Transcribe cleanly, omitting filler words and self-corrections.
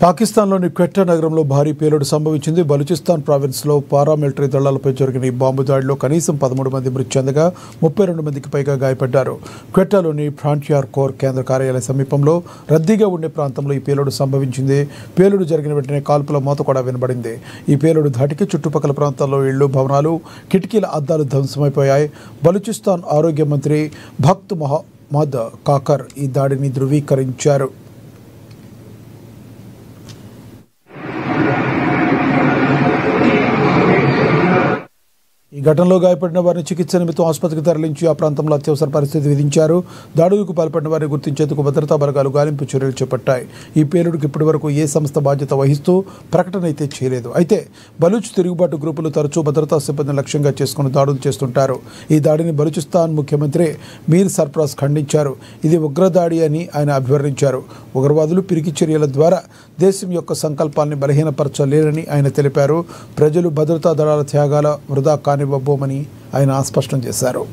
పాకిస్తాన్లోని క్వెట్టా నగరంలో భారీ పేలుడు సంభవించింది. బలూచిస్తాన్ ప్రావిన్స్లో పారామిలిటరీ దళాలపై జరిగిన ఈ బాంబు దాడిలో కనీసం 13 మంది మృతి చెందగా 32 మందికి పైగా గాయపడ్డారు. క్వెట్టాలోని ఫ్రాంటియర్ కోర్ కేంద్ర కార్యాలయ సమీపంలో రద్దీగా ఉండే ప్రాంతంలో ఈ పేలుడు సంభవించింది. పేలుడు జరిగిన వెంటనే కాల్పుల మోత కూడా వినబడింది. ఈ పేలుడు ధాటికి చుట్టుపక్కల ప్రాంతాల్లో ఇళ్లు, భవనాలు, కిటికీల అద్దాలు ధ్వంసమైపోయాయి. బలూచిస్తాన్ ఆరోగ్య మంత్రి భక్త్ మొహమ్మద్ కాకర్ ఈ దాడిని ధృవీకరించారు. ఈ ఘటనలో గాయపడిన వారిని చికిత్స నిమిత్తం ఆసుపత్రికి తరలించి ఆ ప్రాంతంలో అత్యవసర పరిస్థితి విధించారు. దాడులకు పాల్పడిన వారిని గుర్తించేందుకు భద్రతా బలగాలు గాలింపు చర్యలు చేపట్టాయి. ఈ పేలుడుకు ఇప్పటివరకు ఏ సంస్థ బాధ్యత వహిస్తూ ప్రకటన అయితే చేయలేదు. అయితే బలూచ్ తిరుగుబాటు గ్రూపులు తరచూ భద్రతా సిబ్బందిని లక్ష్యంగా చేసుకుని దాడులు చేస్తుంటారు. ఈ దాడిని బలూచిస్తాన్ ముఖ్యమంత్రి మీర్ సర్ఫరాజ్ ఖండించారు. ఇది ఉగ్రదాడి అని ఆయన అభివర్ణించారు. ఉగ్రవాదులు పిరికి చర్యల ద్వారా దేశం యొక్క సంకల్పాన్ని బలహీనపరచలేరని ఆయన తెలిపారు. ప్రజలు భద్రతా దళాల త్యాగాల వృధా కానివ్వబోమని ఆయన స్పష్టం చేశారు.